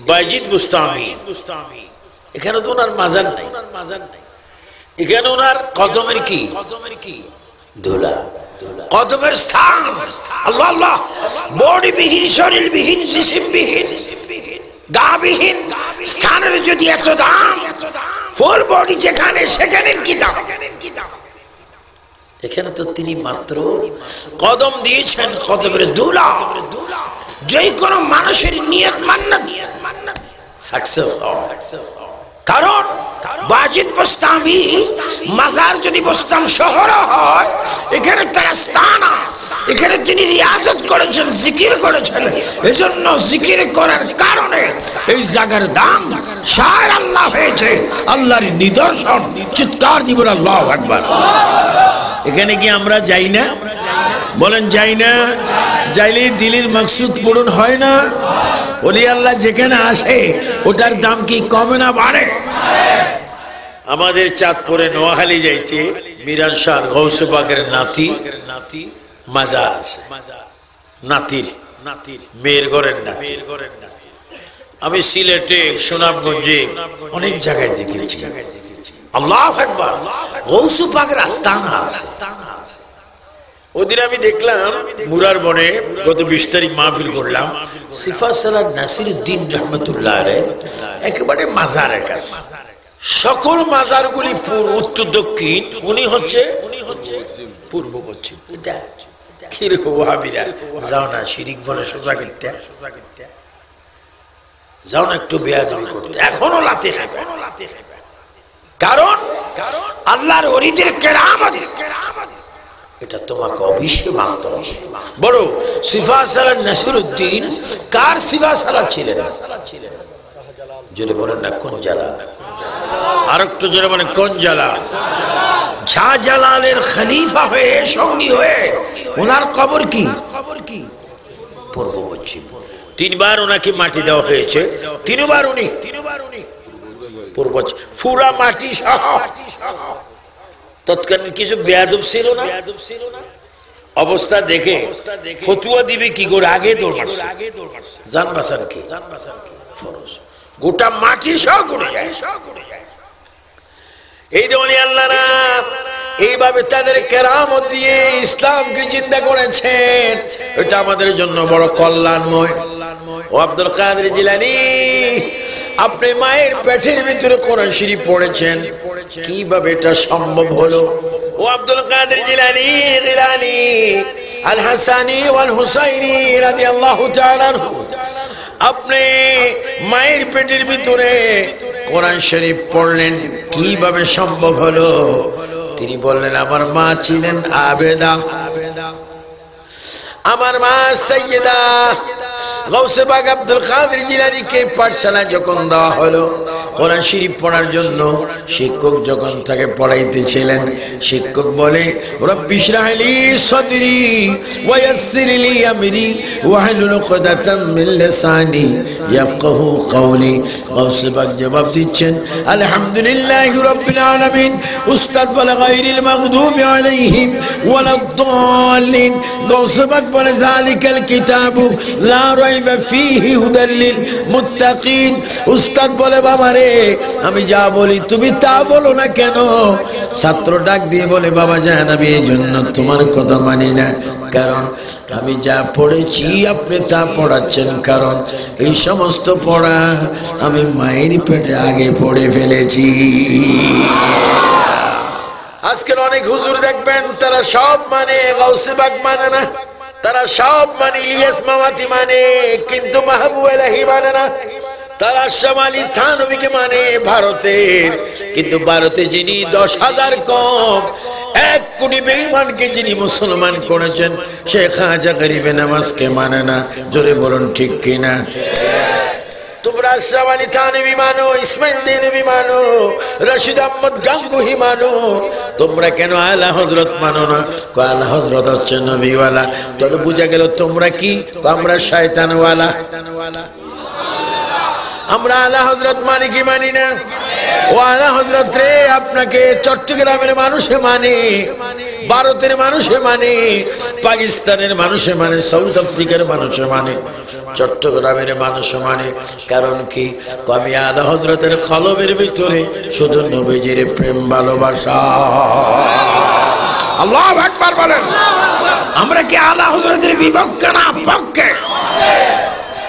বায়জিদ বুস্তামি, এখানে তো ওনার মাজার নাই, এখানে ওনার কদমের কি ধুলা, কদমের স্থান। আল্লাহ আল্লাহ, বডিবিহীন, শরীরবিহীন, জিসিমবিহীন, গাবিহীন স্থানের যদি এত দাম, ফুল বডি যেখানে সেখানে কি দাম? এখানে তো তিনি মাত্র কদম দিয়েছেন, কদমের ধুলা। যে কোনো মানুষের নিয়ত মান্নাত সাকসেস হয়। কারণ বাজিদ বোস্তামি মাজার যদি বোস্তাম শহর হয়, এখানে তার স্থান, এখানে তিনি রিয়াজত করেছেন, জিকির করেছেন। এজন্য জিকির করার কারণে এই জায়গার দাম শায়ের আল্লাহ হয়েছে, আল্লাহর নিদর্শন। চিৎকার দিব আল্লাহু আকবার। এখানে কি আমরা যাই না? বলেন যাই না? যাইলে দিলের মাকসুদ পূরণ হয় না? ওলি আল্লাহ যেখানে আসে ওটার দাম কি কমে না বাড়ে? আমাদের চাঁদপুরে নোয়াখালী যাইতে মিরান শাহ গৌসে পাকের নাতি মাজার আছে, নাতির মেয়ের ঘরের নাতি। আমি সিলেটে, সুনামগঞ্জে অনেক জায়গায় দেখেছি। আল্লাহু আকবার, গৌসে পাকের আস্তানা আছে। ওদিন আমি দেখলাম মুরার বনে, গত 20 তারিখ মাহফিল করলাম, সিফা সালাহ নাসিরউদ্দিন রহমতুল্লাহ আলাইহি একেবারে মাজারের কাছে। সকল মাজারগুলি উত্তর দক্ষিণ, উনি হচ্ছে পূর্ব পশ্চিম। এটা কি রে ওয়াহাবিরা, যাও না শিরিক বলে সোজা করতে, যাও না একটু বেয়াদবি করতে, এখনো লাতে খাবে। কারণ আল্লাহর ওলিদের কেরামত, এটা তোমাকে অবশ্যই মানতে হবে। বড় সিফা সালাহ নাসিরউদ্দিন কার সিফা সালাহ ছিলেন? যদি বলেন না কোন জেলা, আর একটু জোরে মানে কোন জেলা? শাহজালালের খলিফা হয়ে, সঙ্গী হয়ে ওনার কবর কি পূর্ব পশ্চিম। 3 বার ওনাকে মাটি দেওয়া হয়েছে, 3 বার উনি পূর্ব পুরা মাটি সহ। তৎকালীন কিছু বেয়াদব ছিল না, অবস্থা দেখে ফতুয়া দিবে কি করে, আগে দৌড় মারছে। জান বাসান কি ফরজ, গোটা মাটি সহ করে যায়। এই ওলি আল্লাহরা এইভাবে তাদের কেরামত দিয়ে ইসলামকে জিন্দা করেছেন। এটা আমাদের জন্য বড় কল্যাণময়। ও আব্দুল কাদের জিলানী, আপনি মায়ের পেটের ভিতরে কোরআন শরীফ পড়েছেন, কিভাবে এটা সম্ভব হলো? ও আব্দুল কাদের জিলানী আল হাসানি ওয়াল হুসাইনি রাদিয়াল্লাহু তাআলা আনহু, আপনি মায়ের পেটের ভিতরে কোরআন শরীফ পড়লেন, কিভাবে সম্ভব হলো? তিনি বললেন, আমার মা ছিলেন আবেদা, আমার মা সাইয়্যিদা। গাউসে পাক আব্দুল কাদের জিলানীকে পাঠশালা যখন দেওয়া হলো কোরআন শরীফ পড়ার জন্য, শিক্ষক যখন তাকে পড়াইতেছিলেন, শিক্ষক বলে, রব্বি ইশরাহ লি সাদরি ওয়া ইয়াসসির লি আমরি ওয়াহলুল উকদাতাম মিন লিসানি ইয়াফকাহু কওলি। গাউসে পাক জবাব দিচ্ছেন, আলহামদুলিল্লাহি রাব্বিল আলামিন। উস্তাদ বলে, গায়রিল মাগদুবি আলাইহিম ওয়ালাদ-দাল্লিন। গাউসে পাক বলে, যালিকাল কিতাবু লা রাইবা ফীহি হুদাল লিল মুত্তাকিন। উস্তাদ বলে, বাবা রে, আমি যা বলি তুমি তা বলো না কেন? ছাত্র ডাক দিয়ে বলে, বাবা জান, আমি এই জন্য তোমার কথা মানি না, কারণ আমি যা পড়েছি আপনি তা পড়াচ্ছেন, কারণ এই সমস্ত পড়া আমি মায়ের পেটে আগে পড়ে ফেলেছি। আজকের অনেক হুজুর দেখবেন তারা সব মানে, গাউসে পাক মানে না, তারা সব মানে, ইলিয়াস মামাতি মানে, কিন্তু মাহবুব এলাহি মানে না। তারা শামালি থানবীকে মানে ভারতের, কিন্তু ভারতে যিনি 10,000 কম 1 কোটি বেঈমানকে যিনি মুসলমান করেছেন, শেখ খাজা গরিবে নামাজকে মানে না। জোরে বলুন ঠিক কিনা? তোমরা শামালি থানবী মানো, ইসমাইল দেলভি মানো, রশিদ আহমদ গাঙ্গুহি মানো, তোমরা কেন আলা হযরত মানো না? আলা হযরত হচ্ছে নবীওয়ালা। তোর বুঝা গেল তোমরা কি? আমরা শয়তানওয়ালা। আমরা আলা হযরত মানি কি মানি না? ও আলা হযরত রে আপনাকে চট্টগ্রামের মানুষে মানে, ভারতের মানুষে মানে, পাকিস্তানের মানুষে মানে, সাউথ আফ্রিকার মানুষে মানে, চট্টগ্রামের মানুষে মানে। কারণ কি? কবি আলা হযরতের কলবের ভিতরে শুধু নবীজির প্রেম ভালোবাসা। আল্লাহু আকবার বলেন। আমরা কি আলা হযরতের বিপক্ষে না পক্ষে?